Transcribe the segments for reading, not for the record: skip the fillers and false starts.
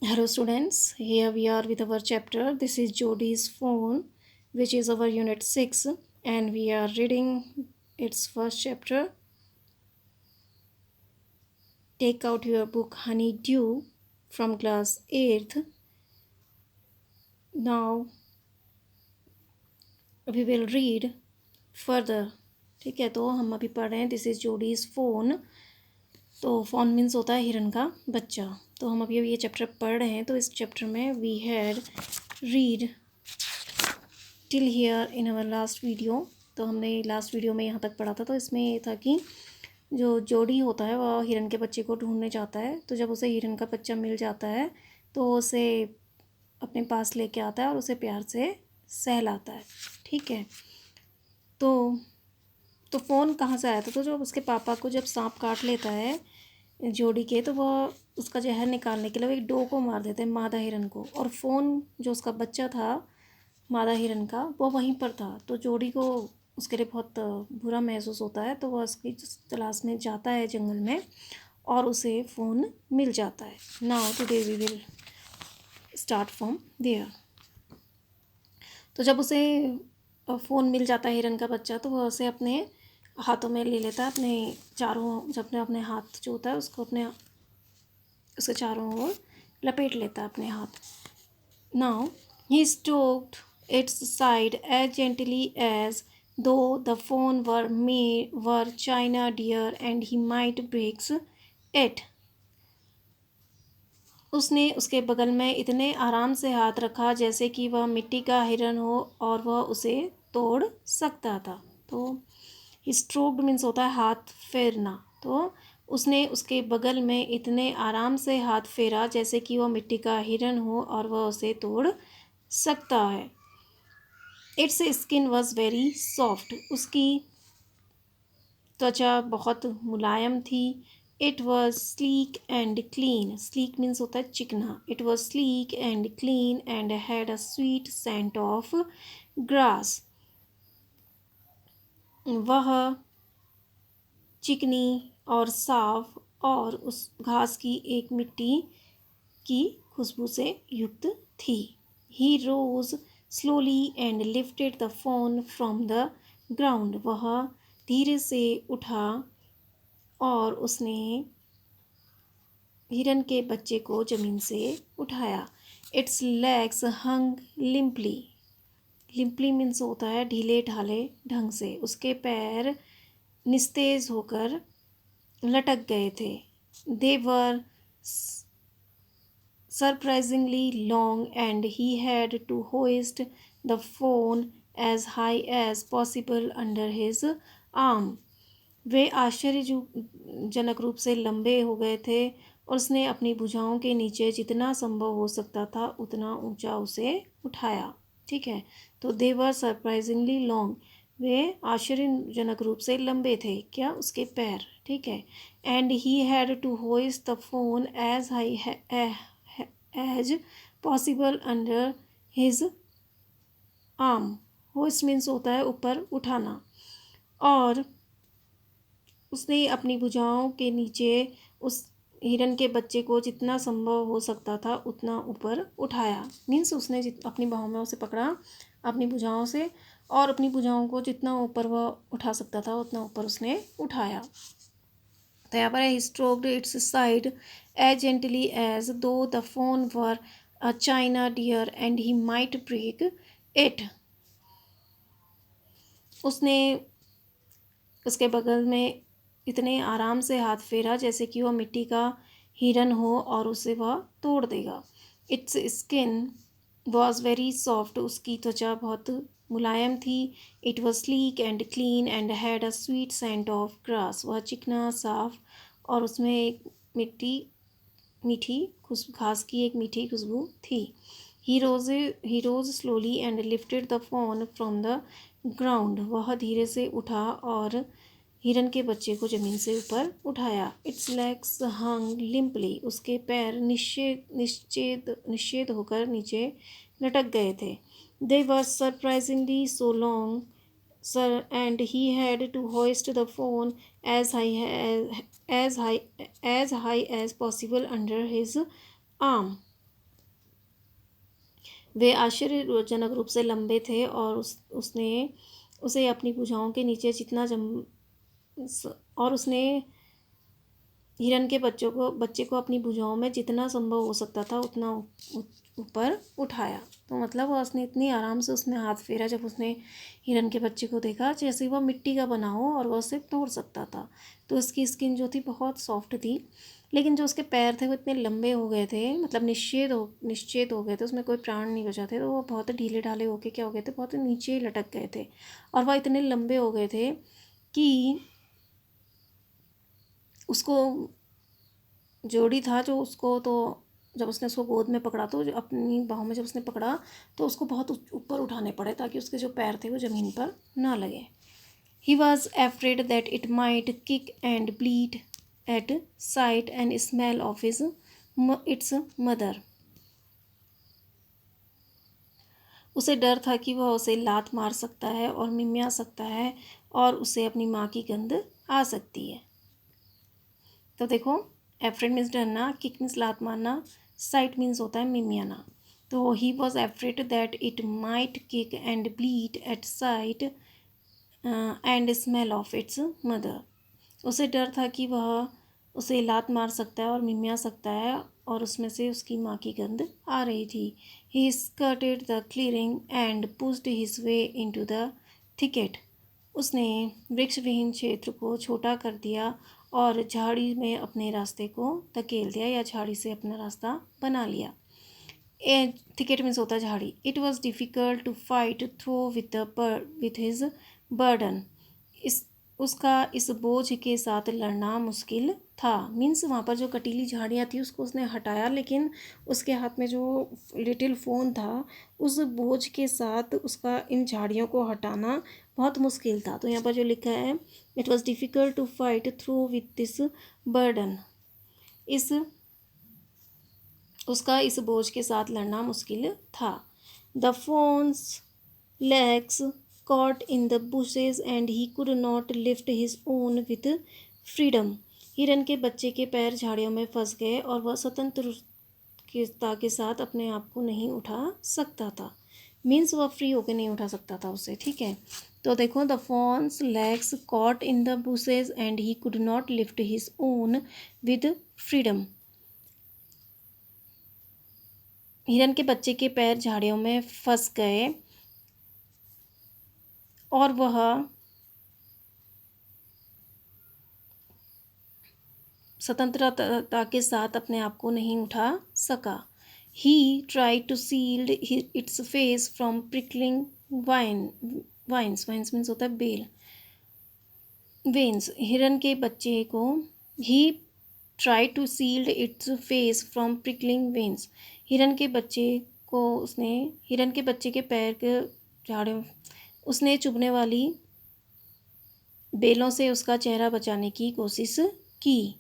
Hello, students. Here we are with our chapter. This is Jodi's phone, which is our unit 6, and we are reading its first chapter. Take out your book Honeydew from class 8th. Now we will read further. ठीक है, तो हम अभी पढ़ रहे हैं this is जोडीज़ phone. तो phone means होता है हिरन का बच्चा. तो हम अभी ये चैप्टर पढ़ रहे हैं. तो इस चैप्टर में we had read till here in our last video. तो हमने लास्ट वीडियो में यहाँ तक पढ़ा था. तो इसमें ये था कि जो जोड़ी होता है वह हिरन के बच्चे को ढूंढने जाता है. तो जब उसे हिरन का बच्चा मिल जाता है तो उसे अपने पास लेके आता है और उसे प्यार से सहलाता है. ठीक है. तो फ़ोन कहाँ से आया था? तो जब उसके पापा को जब सांप काट लेता है जोड़ी के, तो वह उसका जहर निकालने के लिए वो एक डो को मार देते हैं, मादा हिरन को. और फ़ोन जो उसका बच्चा था मादा हिरन का, वो वहीं पर था. तो जोड़ी को उसके लिए बहुत बुरा महसूस होता है. तो वह उसकी तलाश में जाता है जंगल में और उसे फ़ोन मिल जाता है. Now today we will start from there. तो जब उसे फ़ोन मिल जाता है हिरन का बच्चा, तो वह उसे अपने हाथों में ले लेता है. अपने चारों जब अपने हाथ जो होता है उसको उसके चारों ओर लपेट लेता है अपने हाथ. Now he stroked its side as gently as though the phone were china deer and he might breaks it. उसने उसके बगल में इतने आराम से हाथ रखा जैसे कि वह मिट्टी का हिरन हो और वह उसे तोड़ सकता था. तो स्ट्रोक्ड मीन्स होता है हाथ फेरना. तो उसने उसके बगल में इतने आराम से हाथ फेरा जैसे कि वह मिट्टी का हिरन हो और वह उसे तोड़ सकता है. Its skin was very soft. उसकी त्वचा बहुत मुलायम थी. It was sleek and clean. Sleek means होता है चिकना. It was sleek and clean and had a sweet scent of grass. वह चिकनी और साफ और उस घास की एक मिट्टी की खुशबू से युक्त थी. He rose slowly and lifted the fawn from the ground. वह धीरे से उठा और उसने हिरन के बच्चे को ज़मीन से उठाया. Its legs hung limply. Limply means होता है ढीले ढाले ढंग से. उसके पैर निस्तेज होकर लटक गए थे. They were surprisingly long and he had to hoist the phone as high as possible under his arm. वे आश्चर्यजनक रूप से लंबे हो गए थे और उसने अपनी भुजाओं के नीचे जितना संभव हो सकता था उतना ऊंचा उसे उठाया. ठीक है. तो दे वर सरप्राइजिंगली लॉन्ग. वे आश्चर्यजनक रूप से लंबे थे. क्या? उसके पैर. ठीक है. And he had to hoist the fawn as high as possible under his arm. Hoist means होता है ऊपर उठाना. और उसने अपनी भुजाओं के नीचे उस हिरन के बच्चे को जितना संभव हो सकता था उतना ऊपर उठाया. मीन्स उसने अपनी बाहों में उसे पकड़ा अपनी भुजाओं से और अपनी भुजाओं को जितना ऊपर वह उठा सकता था उतना ऊपर उसने उठाया. तो यहाँ पर है stroked its side as gently as though the fawn were a china deer and he might break it. उसने उसके बगल में इतने आराम से हाथ फेरा जैसे कि वह मिट्टी का हिरन हो और उसे वह तोड़ देगा. Its skin was very soft. उसकी त्वचा बहुत मुलायम थी. It was sleek and clean and had a sweet scent of grass. वह चिकना साफ और उसमें एक मीठी घास की एक मीठी खुशबू थी. He rose slowly and lifted the fawn from the ground. वह धीरे से उठा और हिरन के बच्चे को ज़मीन से ऊपर उठाया. Its legs hung limply. उसके पैर निश्चेद होकर नीचे लटक गए थे. They were surprisingly so long sir and he had to hoist the fawn as high as possible under his arm. वे आश्चर्यजनक रूप से लंबे थे और उसने उसे अपनी भुजाओं के नीचे जितना और उसने हिरन के बच्चे को अपनी भुजाओं में जितना संभव हो सकता था उतना ऊपर उठाया। तो मतलब वो उसने इतनी आराम से उसने हाथ फेरा जब उसने हिरन के बच्चे को देखा जैसे वह मिट्टी का बना हो और वह उसे तोड़ सकता था। तो उसकी स्किन जो थी बहुत सॉफ्ट थी, लेकिन जो उसके पैर थे वो इतने लंबे हो गए थे, मतलब निश्चेत हो गए थे, उसमें कोई प्राण नहीं बचा थे। तो वो बहुत ढीले ढाले होके क्या हो गए थे, बहुत नीचे लटक गए थे और वह इतने लंबे हो गए थे कि उसको जोड़ी था जो उसको, तो जब उसने उसको गोद में पकड़ा तो जो अपनी बाहों में जब उसने पकड़ा तो उसको बहुत ऊपर उठाने पड़े ताकि उसके जो पैर थे वो ज़मीन पर ना लगे। He was afraid that it might kick and bleat at sight and smell of its mother. उसे डर था कि वह उसे लात मार सकता है और मिमिया सकता है और उसे अपनी माँ की गंध आ सकती है। तो देखो, एफ्रेड मीन्स डरना, किक मीन्स लात मारना, साइट मीन्स होता है मिमियाना। तो he was afraid that it might kick and bleat at sight and smell of its mother. उसे डर था कि वह उसे लात मार सकता है और मिमिया सकता है और उसमें से उसकी माँ की गंध आ रही थी। He skirted the clearing and pushed his way into the thicket. उसने वृक्ष विहीन क्षेत्र को छोटा कर दिया और झाड़ी में अपने रास्ते को धकेल दिया या झाड़ी से अपना रास्ता बना लिया। ए थिकेट मीन्स होता है झाड़ी। It was difficult to fight through with his burden. इस उसका इस बोझ के साथ लड़ना मुश्किल था। मीन्स वहाँ पर जो कटीली झाड़ियाँ थी उसको उसने हटाया, लेकिन उसके हाथ में जो लिटिल फ़ोन था उस बोझ के साथ उसका इन झाड़ियों को हटाना बहुत मुश्किल था। तो यहाँ पर जो लिखा है, it was difficult to fight through with this burden. इस उसका इस बोझ के साथ लड़ना मुश्किल था। The fawn's legs caught in the bushes and he could not lift his own with freedom. हिरन के बच्चे के पैर झाड़ियों में फंस गए और वह स्वतंत्रता के साथ अपने आप को नहीं उठा सकता था। मीन्स वह फ्री होकर नहीं उठा सकता था उसे, ठीक है। तो देखो, the fawns legs caught in the bushes and he could not lift his own with freedom. हिरन के बच्चे के पैर झाड़ियों में फंस गए और वह स्वतंत्रता के साथ अपने आप को नहीं उठा सका। He tried to shield its face from prickling vines means होता है बेल, वेन्स। हिरन के बच्चे को he tried to shield its face from prickling vines. हिरन के बच्चे को उसने हिरन के बच्चे के पैर के झाड़ों उसने चुभने वाली बेलों से उसका चेहरा बचाने की कोशिश की।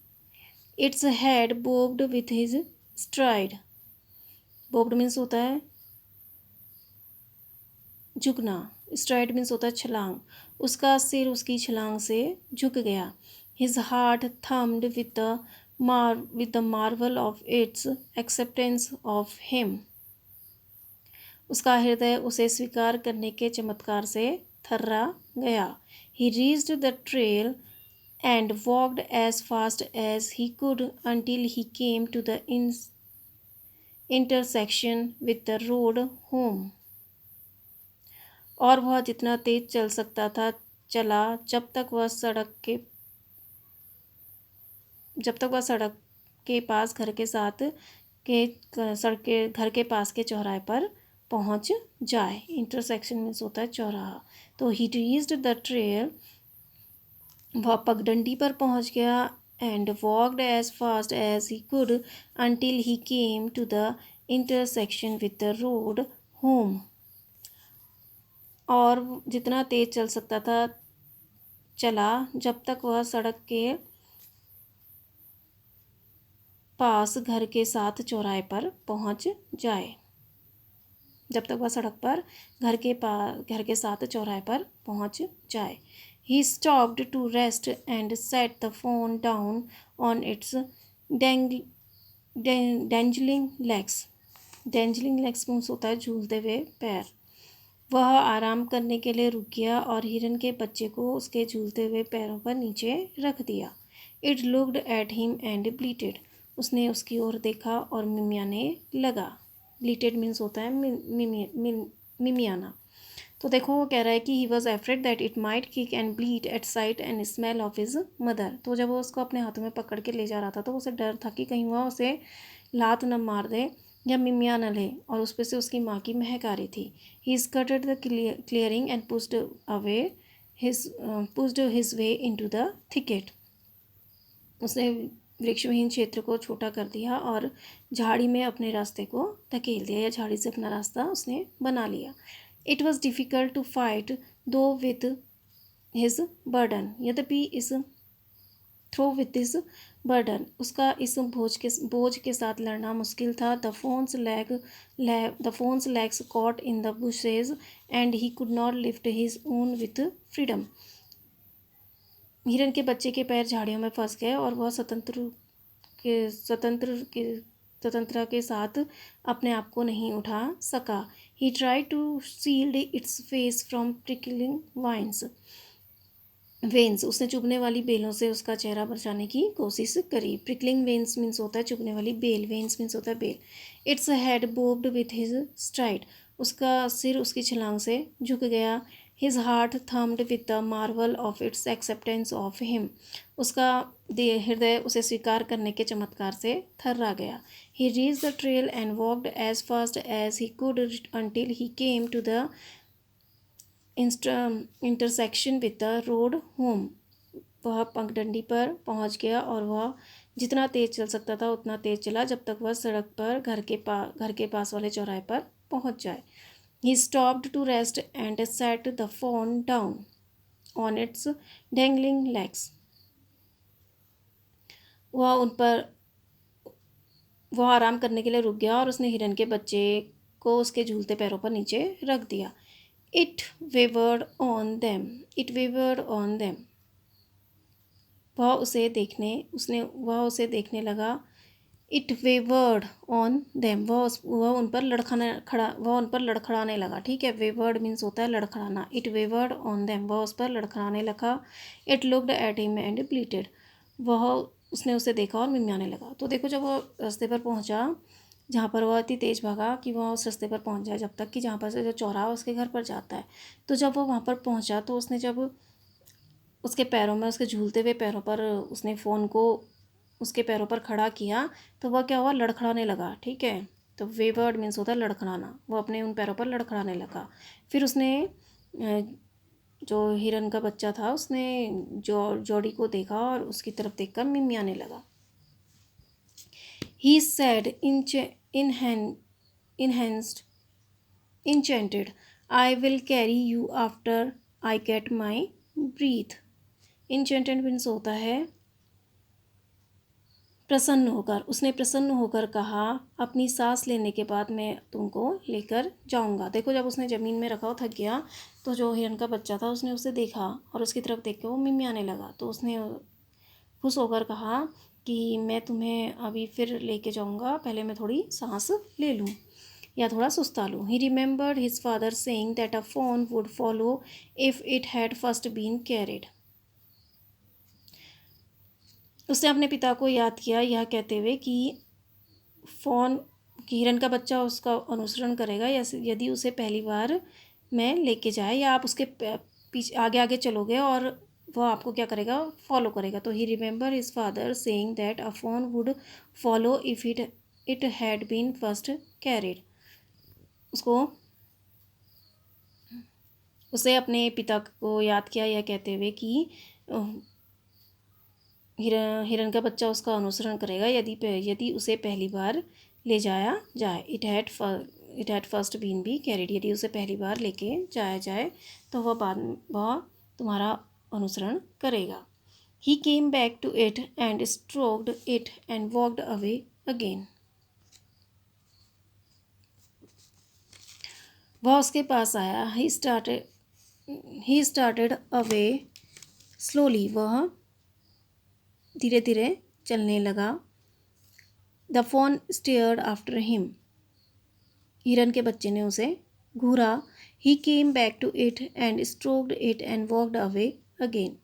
Its head bobbed with his stride. Bobbed means होता है झुकना, स्ट्राइड मीन्स होता है छलांग। उसका सिर उसकी छलांग से झुक गया। His heart thumped with the marvel of its acceptance of him. उसका हृदय उसे स्वीकार करने के चमत्कार से थर्रा गया। ही reached the trail and walked as fast as he could until he came to the intersection with the road home. और वह जितना तेज चल सकता था चला जब तक वह सड़क के पास घर के पास के चौराहे पर पहुंच जाए। इंटरसेक्शन मीन्स होता है चौराहा। तो ही रीच्ड द ट्रेल, वह पगडंडी पर पहुंच गया, and walked as fast as he could until he came to the intersection with the road home. और जितना तेज चल सकता था चला जब तक वह सड़क के पास घर के साथ चौराहे पर पहुंच जाए। जब तक वह सड़क पर घर के साथ चौराहे पर पहुंच जाए। He stopped to rest and set the phone down on its dangling legs. Dangling legs means होता है झूलते हुए पैर। वह आराम करने के लिए रुक गया और हिरन के बच्चे को उसके झूलते हुए पैरों पर नीचे रख दिया। It looked at him and bleated. उसने उसकी ओर देखा और मिमियाने लगा। ब्लीटेड मीन्स होता है मिमियाना। तो देखो वो कह रहा है कि he was afraid that it might kick and bleat at sight and smell of his mother. तो जब वो उसको अपने हाथों में पकड़ के ले जा रहा था तो उसे डर था कि कहीं वह उसे लात न मार दे या मिमिया न ले, और उस पर से उसकी माँ की महक आ रही थी। He skirted the clearing and pushed his way into the thicket. उसने वृक्षविहीन क्षेत्र को छोटा कर दिया और झाड़ी में अपने रास्ते को धकेल दिया, या झाड़ी से अपना रास्ता उसने बना लिया। It was difficult to fight through with his burden. यद्यपि इस थ्रो विथ हिज बर्डन, उसका इस बोझ के साथ लड़ना मुश्किल था। The phones legs caught in the bushes and he could not lift his own with freedom. हिरन के बच्चे के पैर झाड़ियों में फंस गए और वह स्वतंत्रता के साथ अपने आप को नहीं उठा सका। He tried to shield its face from prickling vines. उसने चुभने वाली बेलों से उसका चेहरा बचाने की कोशिश करी। प्रिकलिंग वेन्स मीन्स होता है चुभने वाली बेल, वेन्स मीन्स होता है बेल। Its head bobbed with his stride. उसका सिर उसकी छलांग से झुक गया। His heart thumped with the marvel of its acceptance of him. उसका हृदय उसे स्वीकार करने के चमत्कार से थर्रा गया। He reach the trail and walked as fast as he could until he came to the intersection with the road home. वह पगडंडी पर पहुंच गया और वह जितना तेज़ चल सकता था उतना तेज़ चला जब तक वह सड़क पर घर के पास वाले चौराहे पर पहुंच जाए। He stopped to rest and set the phone down on its dangling legs. वह आराम करने के लिए रुक गया और उसने हिरन के बच्चे को उसके झूलते पैरों पर नीचे रख दिया। It wavered on them. It wavered on them. वह उसे देखने लगा। It wavered on them. वह उन पर लड़खड़ाने लगा। ठीक है, वेवर्ड मीन्स होता है लड़खड़ाना। इट वेवर्ड ऑन देम, वह उस पर लड़खड़ाने लगा। It looked at him and bleated. उसने उसे देखा और मिमियाने लगा। तो देखो जब वह रास्ते पर पहुंचा जहाँ पर वह इतनी तेज़ भागा कि वह उस रास्ते पर पहुंच जाए जब तक कि जहाँ पर से जो चौराहा उसके घर पर जाता है। तो जब वो वहाँ पर पहुँचा तो उसने जब उसके पैरों में, उसके झूलते हुए पैरों पर उसने फ़ोन को उसके पैरों पर खड़ा किया तो वह क्या हुआ, लड़खड़ाने लगा। ठीक है, तो वेवर्ड मीन्स होता है लड़खड़ाना। वो अपने उन पैरों पर लड़खड़ाने लगा। फिर उसने जो हिरन का बच्चा था उसने जोड़ी को देखा और उसकी तरफ देखकर मिमियाने लगा। He said enchanted, I will carry you after I get my breath. enchanted means होता है प्रसन्न होकर। उसने प्रसन्न होकर कहा, अपनी सांस लेने के बाद मैं तुमको लेकर जाऊंगा। देखो जब उसने ज़मीन में रखा, थक गया, तो जो हिरन का बच्चा था उसने उसे देखा और उसकी तरफ देख के वो मिमियाने लगा। तो उसने खुश होकर कहा कि मैं तुम्हें अभी फिर लेके जाऊंगा, पहले मैं थोड़ी सांस ले लूँ या थोड़ा सुस्ता लूँ। He remembered his father saying that a fawn would follow if it had first been carried. उसने अपने पिता को याद किया यह कहते हुए कि हिरन का बच्चा उसका अनुसरण करेगा यदि उसे पहली बार मैं लेके जाए, या आप उसके पीछे आगे आगे चलोगे और वह आपको क्या करेगा, फॉलो करेगा। तो he remember his father saying that a fawn would follow if it had been first carried. उसे अपने पिता को याद किया यह कहते हुए कि हिरन का बच्चा उसका अनुसरण करेगा यदि उसे पहली बार ले जाया जाए। It had first been be carried, यदि उसे पहली बार लेके जाया जाए तो वह तुम्हारा अनुसरण करेगा। He came back to it and stroked it and walked away again. वह उसके पास आया। ही स्टार्टेड अवे स्लोली, वह धीरे धीरे चलने लगा। The fawn stared after him, हिरन के बच्चे ने उसे घूरा। He came back to it and stroked it and walked away again.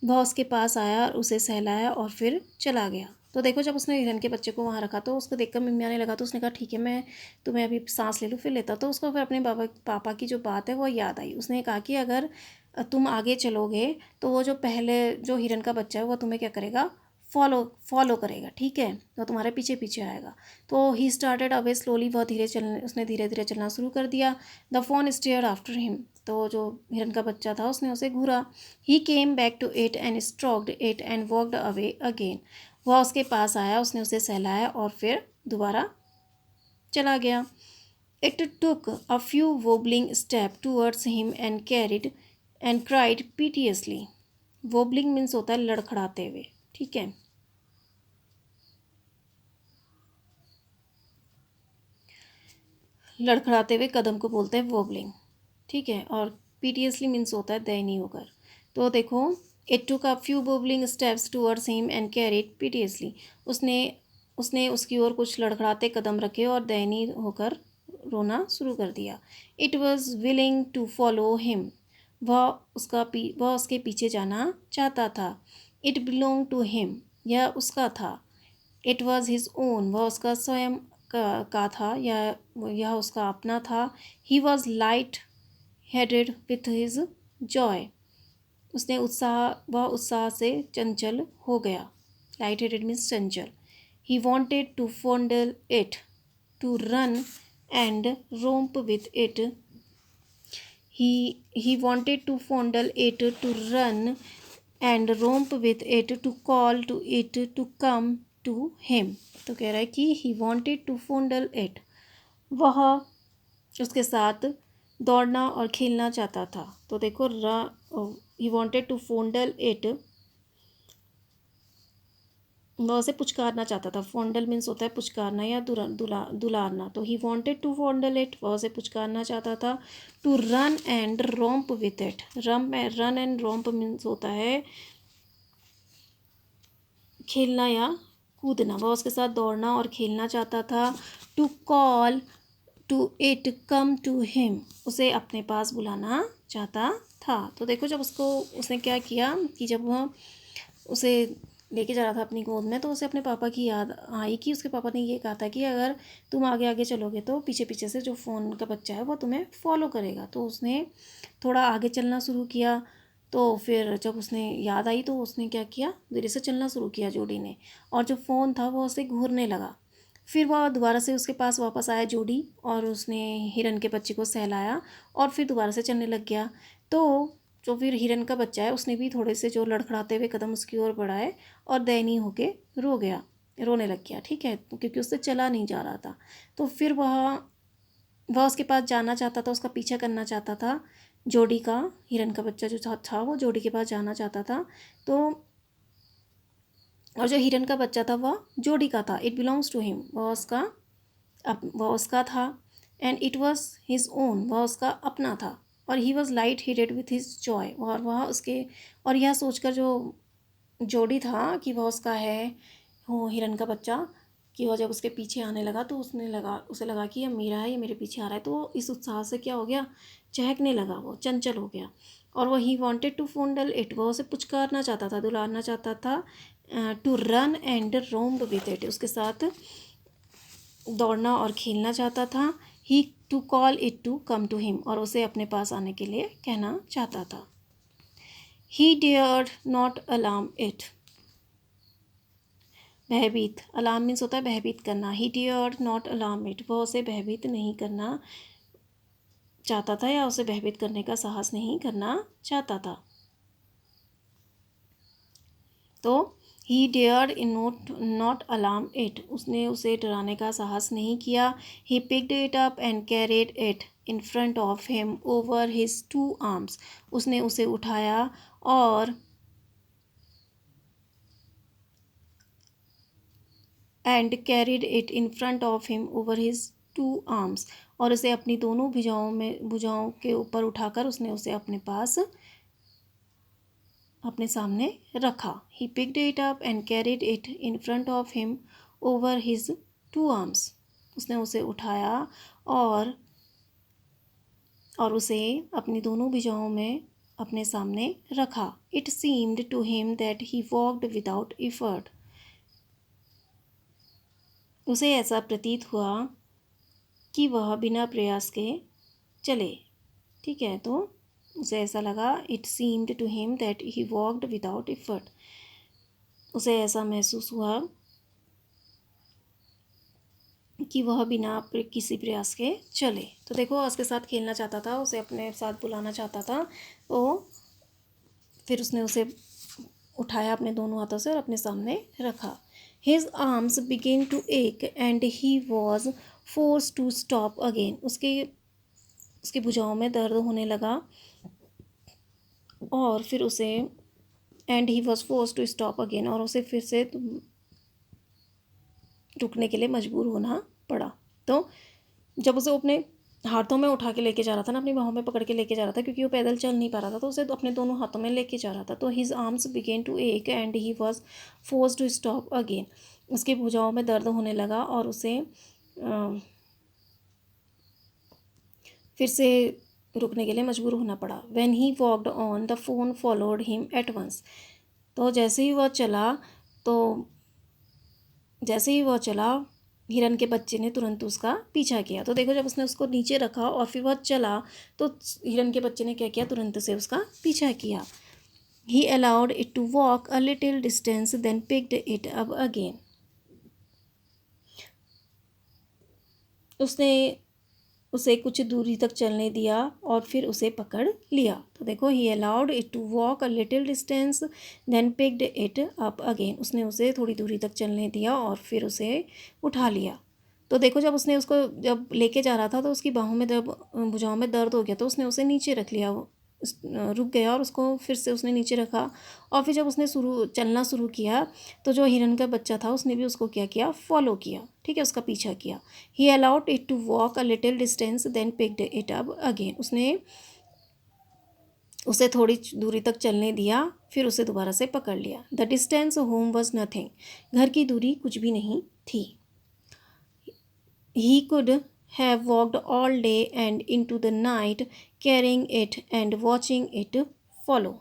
वह उसके पास आया और उसे सहलाया और फिर चला गया। तो देखो, जब उसने हिरन के बच्चे को वहाँ रखा तो उसको देखकर मिमिया ने लगा, तो उसने कहा ठीक है, मैं तुम्हें अभी सांस ले लूँ फिर लेता। तो उसको फिर अपने पापा की जो बात है वो याद आई। उसने कहा कि अगर तुम आगे चलोगे तो वो जो पहले जो हिरन का बच्चा है वो तुम्हें क्या करेगा, फॉलो फॉलो करेगा, ठीक है, तो तुम्हारे पीछे पीछे आएगा। तो ही स्टार्टेड अवे स्लोली, वह उसने धीरे धीरे चलना शुरू कर दिया। The fawn stare after him, तो जो हिरन का बच्चा था उसने उसे घूरा। He came back to it and stroked it and walked away again. वह उसके पास आया, उसने उसे सहलाया और फिर दोबारा चला गया। It took a few wobbling step towards him and cried piteously. Wobbling means होता है लड़खड़ाते हुए, ठीक है। लड़खड़ाते हुए कदम को बोलते हैं वोबलिंग, ठीक है। और पीटियसली मीन्स होता है दयनीय होकर। तो देखो, it took a few wobbling steps towards him and carried piteously. उसने उसने उसकी ओर कुछ लड़खड़ाते कदम रखे और दयनीय होकर रोना शुरू कर दिया। It was willing to follow him, वह उसके पीछे जाना चाहता था। इट बिलोंग टू हिम, यह उसका था। इट वॉज हिज ओन, वह उसका स्वयं का था, या यह उसका अपना था। He was light headed with his Joy, वह उत्साह से चंचल हो गया। लाइट हेडेड मीन्स चंचल। He wanted to fondle it, to run and romp with it. He wanted to fondle it, to run and romp with it, to call to it to come to him। तो कह रहा है कि he wanted to fondle it, वह उसके साथ दौड़ना और खेलना चाहता था। तो देखो, he wanted to fondle it, वह उसे पुचकारना चाहता था। फॉन्डल मीन्स होता है पुचकारना या दुलारना। तो he wanted to fondle it, वह उसे पुचकारना चाहता था। To run and romp with it, run and romp means होता है खेलना या कूदना। वह उसके साथ दौड़ना और खेलना चाहता था। To call to it come to him, उसे अपने पास बुलाना चाहता था। तो देखो, जब उसने क्या किया कि जब वह उसे लेके जा रहा था अपनी गोद में, तो उसे अपने पापा की याद आई कि उसके पापा ने ये कहा था कि अगर तुम आगे आगे चलोगे तो पीछे पीछे से जो फ़ोन का बच्चा है वो तुम्हें फॉलो करेगा। तो उसने थोड़ा आगे चलना शुरू किया। तो फिर जब उसने याद आई तो उसने क्या किया, धीरे से चलना शुरू किया जोडी ने, और जो फ़ोन था वो उसे घूरने लगा। फिर वह दोबारा से उसके पास वापस आया जोडी, और उसने हिरन के बच्चे को सहलाया और फिर दोबारा से चलने लग गया। तो जो फिर हिरन का बच्चा है उसने भी थोड़े से जो लड़खड़ाते हुए कदम उसकी ओर बढ़ाए और दयनीय होके रोने लग गया, ठीक है, क्योंकि उससे चला नहीं जा रहा था। तो फिर वह उसके पास जाना चाहता था, उसका पीछा करना चाहता था। जोडी का हिरन का बच्चा जो था वो जोडी के पास जाना चाहता था। तो और जो हिरन का बच्चा था वह जोडी का था। इट बिलोंग्स टू हिम, वह उसका था। And it was his own, वह उसका अपना था। और he was light headed with his Joy, और वह उसके और यह सोचकर जो जोड़ी था कि वह उसका है, वो हिरन का बच्चा, कि वह जब उसके पीछे आने लगा तो उसे लगा कि यह मेरा है, ये मेरे पीछे आ रहा है। तो इस उत्साह से क्या हो गया, चहकने लगा, वो चंचल हो गया। और वह he wanted to fondle it, वह उसे पुचकारना चाहता था, दुलारना चाहता था। To run and romp with it, उसके साथ दौड़ना और खेलना चाहता था। He to call it to come to him, और उसे अपने पास आने के लिए कहना चाहता था। ही डेयर्ड नॉट अलार्म इट, भयभीत, अलार्म मीन्स होता है भयभीत करना। ही डेयर्ड नॉट अलार्म इट, वह उसे भयभीत नहीं करना चाहता था या उसे भयभीत करने का साहस नहीं करना चाहता था। तो he dared not alarm it, उसने उसे डराने का साहस नहीं किया। He picked it up and carried it in front of him over his two arms, उसने उसे उठाया और and carried it in front of him over his two arms, और उसे अपनी दोनों भुजाओं के ऊपर उठाकर उसने उसे अपने सामने रखा। He picked it up and carried it in front of him over his two arms. उसने उसे उठाया और उसे अपनी दोनों भुजाओं में अपने सामने रखा। It seemed to him that he walked without effort. उसे ऐसा प्रतीत हुआ कि वह बिना प्रयास के चले। ठीक है, तो उसे ऐसा लगा, it seemed to him that he walked without effort, उसे ऐसा महसूस हुआ कि वह बिना किसी प्रयास के चले। तो देखो, उसके साथ खेलना चाहता था, उसे अपने साथ बुलाना चाहता था, तो फिर उसने उसे उठाया अपने दोनों हाथों से और अपने सामने रखा। His arms began to ache and he was forced to stop again. उसकी भुजाओं में दर्द होने लगा और फिर उसे and he was forced to stop again, और उसे फिर से रुकने के लिए मजबूर होना पड़ा। तो जब उसे अपने हाथों में उठा के लेके जा रहा था ना, अपनी बाहों में पकड़ के लेके जा रहा था, क्योंकि वो पैदल चल नहीं पा रहा था, तो उसे अपने दोनों हाथों में लेके जा रहा था। तो his arms began to ache and he was forced to stop again. उसकी भुजाओं में दर्द होने लगा और उसे फिर से रुकने के लिए मजबूर होना पड़ा। When he walked on the fawn followed him at once. तो जैसे ही वह चला हिरन के बच्चे ने तुरंत उसका पीछा किया। तो देखो, जब उसने उसको नीचे रखा और फिर वह चला, तो हिरन के बच्चे ने क्या किया, तुरंत से उसका पीछा किया। He allowed it to walk a little distance then picked it up again. उसने उसे कुछ दूरी तक चलने दिया और फिर उसे पकड़ लिया। तो देखो, he allowed it to walk a little distance then picked it up again. उसने उसे थोड़ी दूरी तक चलने दिया और फिर उसे उठा लिया। तो देखो, जब उसने उसको जब लेके जा रहा था, तो उसकी बाहों में जब भुजाओं में दर्द हो गया, तो उसने उसे नीचे रख लिया। वो रुक गया और उसको फिर से उसने नीचे रखा, और फिर जब उसने चलना शुरू किया, तो जो हिरन का बच्चा था उसने भी उसको क्या किया, फॉलो किया। ठीक है, उसका पीछा किया। He allowed it to walk a little distance then picked it up again. उसने उसे थोड़ी दूरी तक चलने दिया, फिर उसे दोबारा से पकड़ लिया। The distance home was nothing. घर की दूरी कुछ भी नहीं थी। He could have walked all day and into the night, carrying it and watching it follow.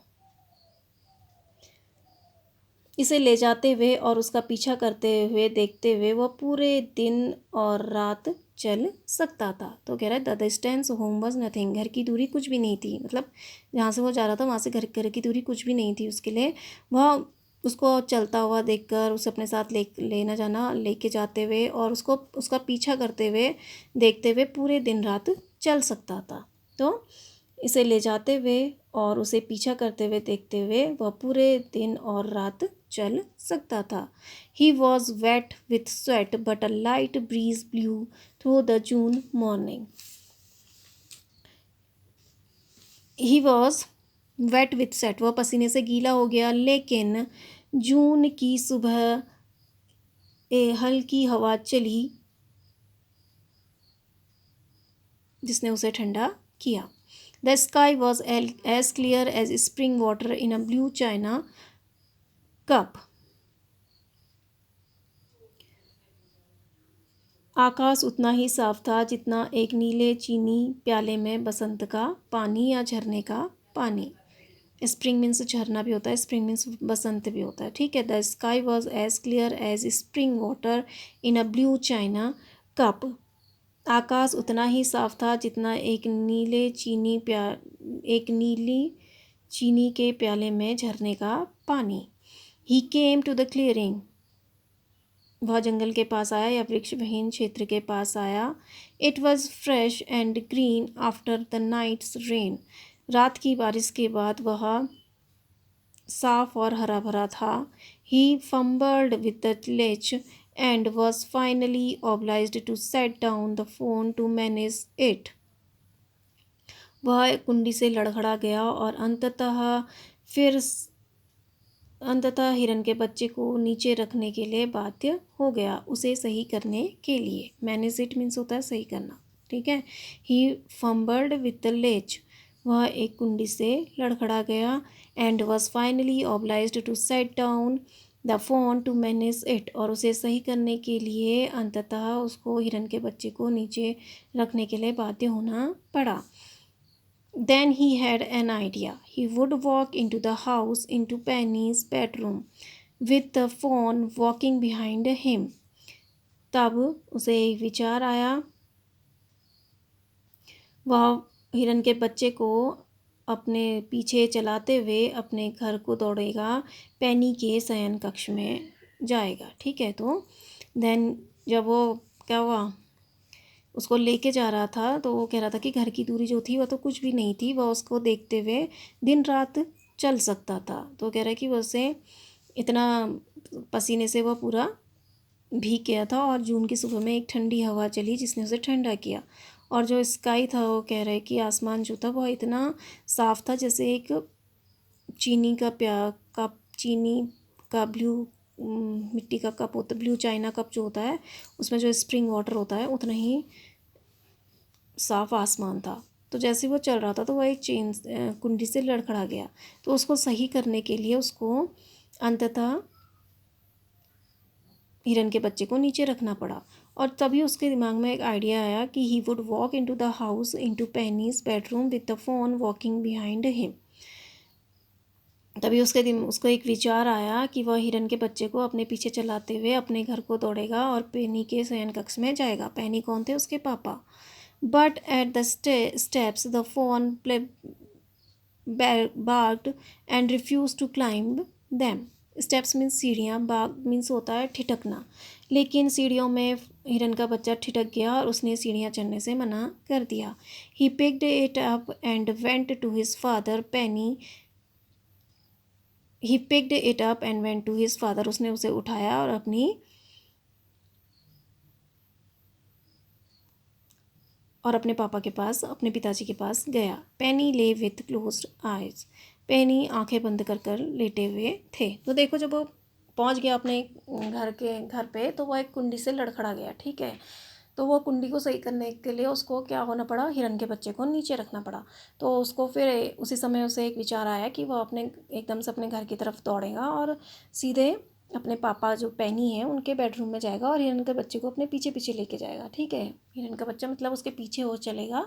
इसे ले जाते हुए और उसका पीछा करते हुए देखते हुए वह पूरे दिन और रात चल सकता था। तो कह रहा है, the distance home was nothing. घर की दूरी कुछ भी नहीं थी, मतलब जहाँ से वो जा रहा था वहाँ से घर की दूरी कुछ भी नहीं थी उसके लिए। वह उसको चलता हुआ देखकर उसे अपने साथ लेके जाते हुए और उसका पीछा करते हुए देखते हुए पूरे दिन रात चल सकता था। तो इसे ले जाते हुए और उसे पीछा करते हुए देखते हुए वह पूरे दिन और रात चल सकता था। He was wet with sweat but a light breeze blew through the June morning. He was wet with sweat, वह पसीने से गीला हो गया, लेकिन जून की सुबह हल्की हवा चली जिसने उसे ठंडा किया। The sky was as clear as spring water in a blue china cup. आकाश उतना ही साफ था जितना एक नीले चीनी प्याले में बसंत का पानी या झरने का पानी। स्प्रिंग मीन्स झरना भी होता है, स्प्रिंग मीन्स बसंत भी होता है। ठीक है, the sky was as clear as spring water in a blue china cup. आकाश उतना ही साफ था जितना एक नीली चीनी के प्याले में झरने का पानी। ही केम टू द क्लियरिंग, वह जंगल के पास आया या वृक्ष विहीन क्षेत्र के पास आया। It was fresh and green after the night's rain. रात की बारिश के बाद वह साफ और हरा भरा था। He fumbled with the latch and was finally obliged to set down the fawn to manage it. वह कुंडी से लड़खड़ा गया और अंततः हिरन के बच्चे को नीचे रखने के लिए बाध्य हो गया, उसे सही करने के लिए। मैनेज इट मीन्स होता है सही करना। ठीक है, he fumbled with the latch, वह एक कुंडी से लड़खड़ा गया, and was finally obliged to set down the fawn to manage it, और उसे सही करने के लिए अंततः उसको हिरन के बच्चे को नीचे रखने के लिए बाध्य होना पड़ा. Then he had an idea. He would walk into the house, into Penny's bedroom, with the fawn walking behind him. तब उसे एक विचार आया. वह हिरन के बच्चे को अपने पीछे चलाते हुए अपने घर को दौड़ेगा, पेनी के शयन कक्ष में जाएगा. ठीक है, तो देन जब वो क्या हुआ, उसको लेके जा रहा था, तो वो कह रहा था कि घर की दूरी जो थी वह तो कुछ भी नहीं थी, वह उसको देखते हुए दिन रात चल सकता था. तो कह रहा है कि वह उसे इतना पसीने से वह पूरा भीग गया था, और जून की सुबह में एक ठंडी हवा चली जिसने उसे ठंडा किया. और जो स्काई था, वो कह रहा है कि आसमान जो था वह इतना साफ़ था जैसे एक चीनी का कप, चीनी का ब्लू मिट्टी का कप होता, ब्लू चाइना कप जो होता है, उसमें जो स्प्रिंग वाटर होता है, उतना ही साफ आसमान था. तो जैसे वो चल रहा था तो वह एक कुंडी से लड़खड़ा गया. तो उसको सही करने के लिए उसको अंततः हिरन के बच्चे को नीचे रखना पड़ा. और तभी उसके दिमाग में एक आइडिया आया कि he would walk into the house, into pennies bedroom, with the phone walking behind him. तभी उसको एक विचार आया कि वह हिरन के बच्चे को अपने पीछे चलाते हुए अपने घर को दौड़ेगा और पेनी के शयन कक्ष में जाएगा. पेनी कौन थे? उसके पापा. But at the steps, the fawn barked and refused to climb them. Steps means सीढ़ियाँ, बाग मीन्स होता है ठिठकना. लेकिन सीढ़ियों में हिरन का बच्चा ठिठक गया और उसने सीढ़ियाँ चढ़ने से मना कर दिया. He picked it up and went to his father, Penny. He picked it up and went to his father. उसने उसे उठाया और अपने पापा के पास, अपने पिताजी के पास गया. पेनी ले विथ क्लोज्ड आइज. पेनी आंखें बंद कर कर लेटे हुए थे. तो देखो, जब वो पहुंच गया अपने घर पे, तो वो एक कुंडी से लड़खड़ा गया. ठीक है, तो वो कुंडी को सही करने के लिए उसको क्या होना पड़ा? हिरन के बच्चे को नीचे रखना पड़ा. तो उसको फिर उसी समय उसे एक विचार आया कि वह एकदम से अपने घर की तरफ दौड़ेगा और सीधे अपने पापा जो पेनी है उनके बेडरूम में जाएगा और हिरन के बच्चे को अपने पीछे पीछे लेके जाएगा. ठीक है, हिरन का बच्चा मतलब उसके पीछे हो चलेगा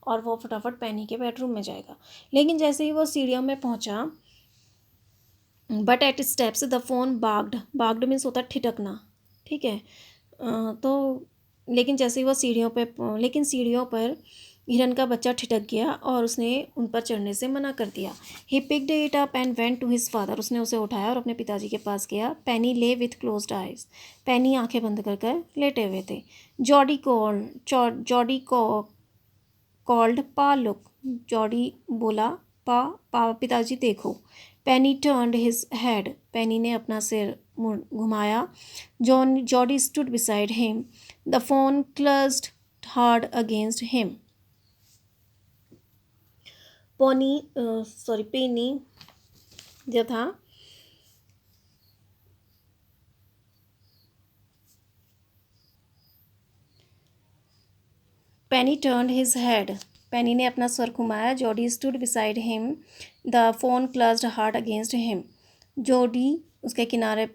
और वो फटाफट पेनी के बेडरूम में जाएगा. लेकिन जैसे ही वो सीढ़ियों में पहुंचा, but at steps the fawn balked means होता है ठिठकना. ठीक है, तो लेकिन जैसे ही वो सीढ़ियों पर हिरन का बच्चा ठिठक गया और उसने उन पर चढ़ने से मना कर दिया. He picked it up and went to his father. उसने उसे उठाया और अपने पिताजी के पास गया. पेनी ले विथ क्लोज्ड आइज. पेनी आंखें बंद कर कर लेटे हुए थे. Jody called pa look. Jody बोला, पा पिताजी देखो. Penny turned his head. Penny ने अपना सिर घुमाया. Jody stood beside him. The fawn clutched hard against him. Penny जो था, Penny turned his head. Penny ने अपना सर घुमाया. Jody stood beside him. The fawn clutched hard against him. Jody उसके किनारे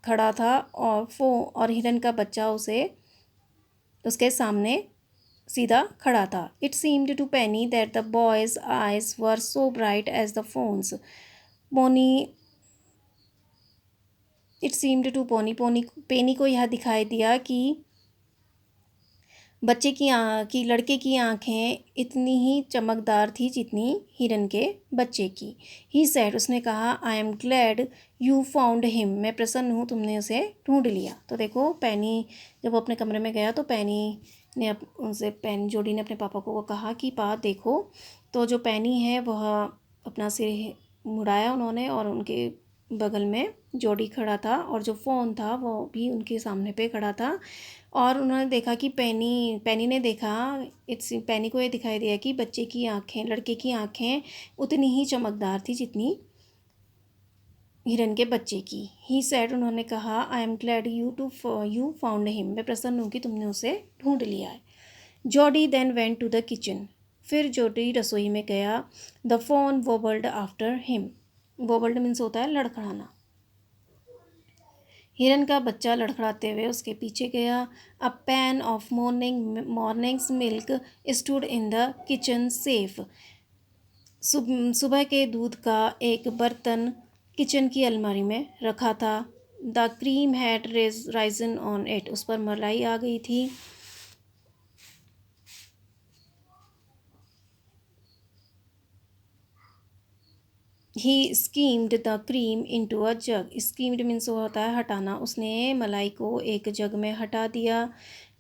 खड़ा था और हिरन का बच्चा उसके सामने सीधा खड़ा था. It seemed to Penny that the boy's eyes were so bright as the fawn's. Penny को यह दिखाई दिया कि लड़के की आंखें इतनी ही चमकदार थी जितनी हिरन के बच्चे की. He said. उसने कहा, I am glad you found him. मैं प्रसन्न हूँ तुमने उसे ढूंढ लिया. तो देखो, पेनी जब वो अपने कमरे में गया तो जॉडी ने अपने पापा को कहा कि देखो. तो जो पेनी है वह अपना सिर मुड़ाया उन्होंने, और उनके बगल में जॉडी खड़ा था और जो फ़ोन था वो भी उनके सामने पे खड़ा था. और उन्होंने देखा कि पेनी ने देखा, पेनी को ये दिखाई दिया कि लड़के की आंखें उतनी ही चमकदार थी जितनी हिरन के बच्चे की. He said. उन्होंने कहा, I am glad you found him. मैं प्रसन्न हूँ कि तुमने उसे ढूंढ लिया है. Jody then went to the kitchen. फिर जॉडी रसोई में गया. The fawn wobbled after him. Wobbled means होता है लड़खड़ाना. हिरन का बच्चा लड़खड़ाते हुए उसके पीछे गया। A pan of morning's milk stood in the kitchen safe. सुबह के दूध का एक बर्तन किचन की अलमारी में रखा था। The cream had risen on it, उस पर मलाई आ गई थी। He skimmed the cream into a jug. Skimmed means होता है हटाना। उसने मलाई को एक जग में हटा दिया।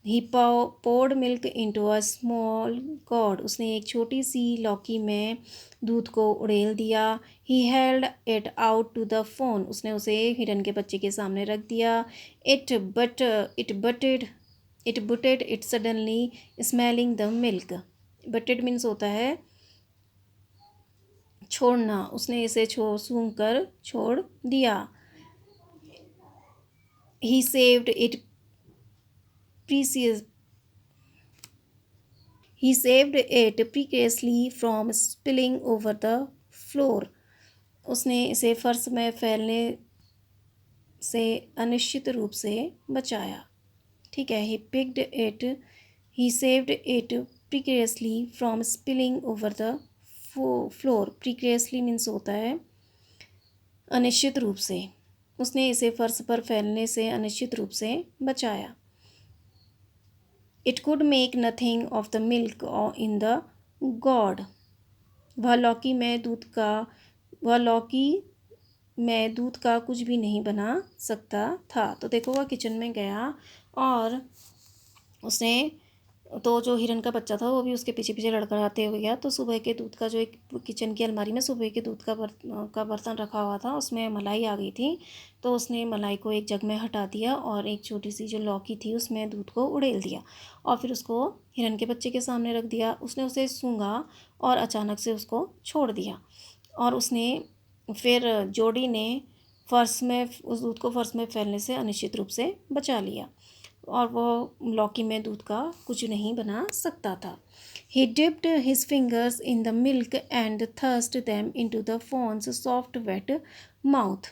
He poured milk into a small gourd. उसने एक छोटी सी लौकी में दूध को उड़ेल दिया। He held it out to the fawn. उसने उसे हिरन के बच्चे के सामने रख दिया। It butted it suddenly smelling the milk. Butted means होता है छोड़ना। उसने इसे सूंघ कर छोड़ दिया। He saved it precious He saved it precariously from spilling over the floor. उसने इसे फर्श में फैलने से अनिश्चित रूप से बचाया। ठीक है। He saved it precariously from spilling over the floor. Precariously means होता है अनिश्चित रूप से। उसने इसे फर्श पर फैलने से अनिश्चित रूप से बचाया। It could make nothing of the milk in the gourd. वह लौकी में दूध का कुछ भी नहीं बना सकता था। तो देखो वह किचन में गया और उसने तो जो हिरन का बच्चा था वो भी उसके पीछे पीछे लड़खड़ाते हुए गया। तो सुबह के दूध का जो एक किचन की अलमारी में सुबह के दूध का बर्तन रखा हुआ था उसमें मलाई आ गई थी। तो उसने मलाई को एक जग में हटा दिया और एक छोटी सी जो लौकी थी उसमें दूध को उड़ेल दिया और फिर उसको हिरन के बच्चे के सामने रख दिया। उसने उसे सूंघा और अचानक से उसको छोड़ दिया और उसने फिर जोड़ी ने फर्श में उस दूध को फर्श में फैलने से अनिश्चित रूप से बचा लिया और वो लौकी में दूध का कुछ नहीं बना सकता था। He dipped his fingers in the milk and thrust them into the fawn's soft wet mouth.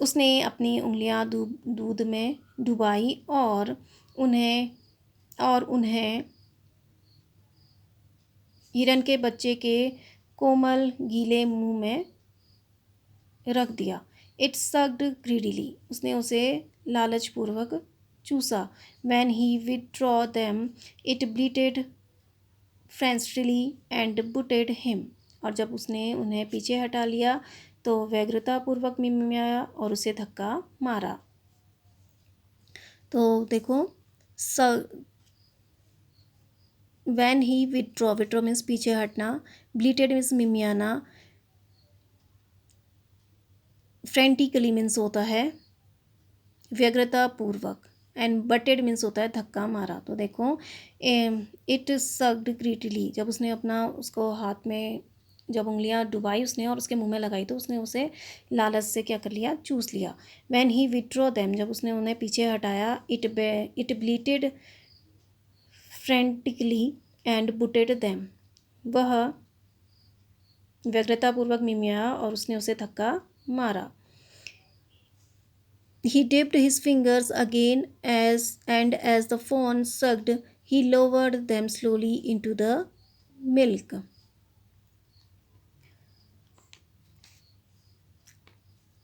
उसने अपनी उंगलियां दूध में डुबाई और उन्हें हिरन के बच्चे के कोमल गीले मुंह में रख दिया। It sucked greedily. उसने उसे लालचपूर्वक चूसा। When he withdraw them it bleated frantically and butted him. और जब उसने उन्हें पीछे हटा लिया तो व्यग्रतापूर्वक मिमियाया और उसे धक्का मारा। तो देखो वैन ही विथड्रॉ मीन्स पीछे हटना, ब्लीटेड मीन्स मिमियाना, फ्रेंटिकली मीन्स होता है व्यग्रतापूर्वक एंड बटेड मीन्स होता है धक्का मारा। तो देखो इट सक्ड ग्रीटली। जब उसने उसको हाथ में जब उंगलियां डुबाई उसने और उसके मुंह में लगाई तो उसने उसे लालच से क्या कर लिया, चूस लिया। व्हेन ही विथड्रॉ देम, जब उसने उन्हें पीछे हटाया, it bleated frantically and butted them. वह व्यग्रतापूर्वक मिमिया और उसने उसे धक्का मारा। He dipped his fingers again as the fawn sucked, he lowered them slowly into the milk.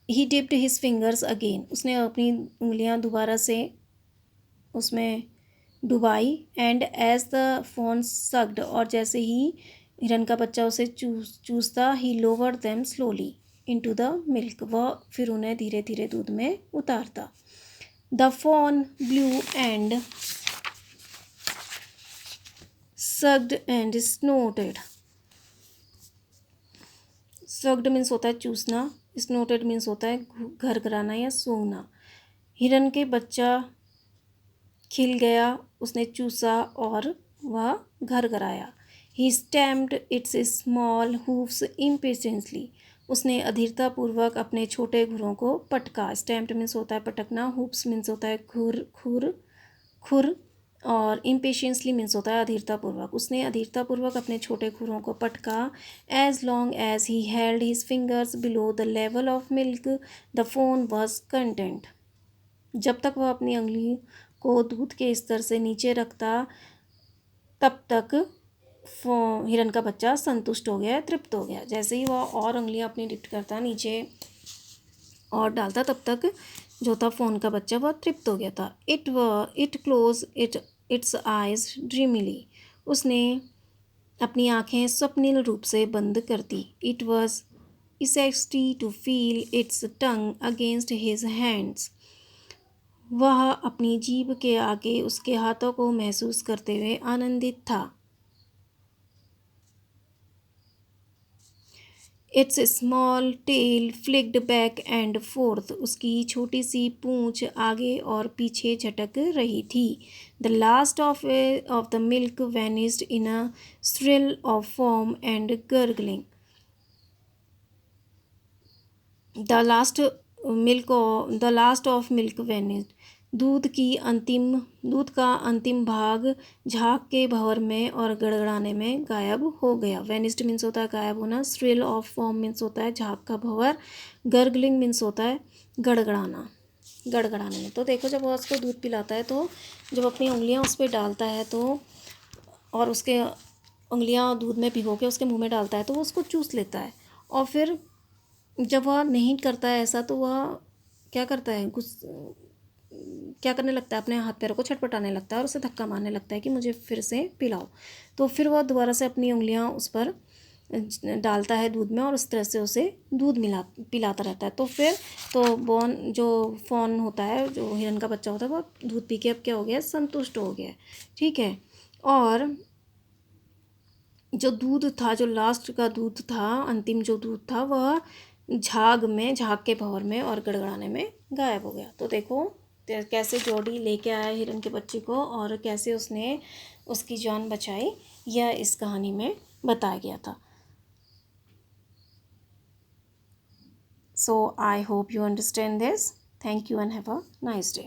He dipped his fingers again. उसने अपनी उंगलियां दोबारा से उसमें डुबाई and as the fawn sucked, और जैसे ही हिरन का बच्चा उसे चूसता, he lowered them slowly into the milk. वह फिर उन्हें धीरे धीरे दूध में उतारता। The fawn blew and sucked and snorted. Sucked means होता है चूसना, snorted मीन्स होता है घरघराना या सूंघना। हिरन के बच्चा खिल गया, उसने चूसा और वह घरघराया। He stamped its small hoofs impatiently. उसने अधीरतापूर्वक अपने छोटे खुरों को पटका। स्टैम्प्ड मीन्स होता है पटकना, हुप्स मीन्स होता है खुर और इम्पेशेंसली मीन्स होता है अधीरतापूर्वक। उसने अधीरतापूर्वक अपने छोटे खुरों को पटका। As long as he held his fingers below the level of milk the fawn was content. जब तक वह अपनी उंगली को दूध के स्तर से नीचे रखता तब तक हिरन का बच्चा संतुष्ट हो गया, तृप्त हो गया। जैसे ही वह और उंगलियां अपनी डिप्ट करता नीचे और डालता तब तक जो था फ़ोन का बच्चा वह तृप्त हो गया था। It close its eyes dreamily. उसने अपनी आँखें स्वप्निल रूप से बंद कर दी। It was ecstasy to feel its tongue against his hands. वह अपनी जीभ के आगे उसके हाथों को महसूस करते हुए आनंदित था। It's small tell flicked back and fourth. उसकी छोटी सी पूंछ आगे और पीछे झटक रही थी। The last of the milk vanished in a thrill of form and gargling. The last of milk vanished. दूध का अंतिम भाग झाग के भंवर में और गड़गड़ाने में गायब हो गया। वेनिस्ड मीन्स होता है गायब होना। थ्रिल ऑफ फॉर्म मीन्स होता है झाग का भंवर। गर्गलिंग मीन्स होता है गड़गड़ाना, गड़गड़ाने में। तो देखो जब वो उसको दूध पिलाता है तो जब अपनी उंगलियां उस पर डालता है तो और उसके उंगलियां दूध में भिगो के उसके मुंह में डालता है तो वो उसको चूस लेता है। और फिर जब वह नहीं करता है ऐसा तो वह क्या करता है, क्या करने लगता है, अपने हाथ पैरों को छटपटाने लगता है और उसे धक्का मारने लगता है कि मुझे फिर से पिलाओ। तो फिर वह दोबारा से अपनी उंगलियां उस पर डालता है दूध में और उस तरह से उसे दूध पिलाता रहता है। तो फिर तो जो फॉन होता है, जो हिरन का बच्चा होता है, वो दूध पी के अब क्या हो गया, संतुष्ट हो गया। ठीक है। और जो दूध था, जो लास्ट का दूध था, अंतिम जो दूध था, वह झाग के भंवर में और गड़गड़ाने में गायब हो गया। तो देखो कैसे जोडी लेके आया हिरन के बच्चे को और कैसे उसने उसकी जान बचाई, यह इस कहानी में बताया गया था। So I hope you understand this. Thank you and have a nice day.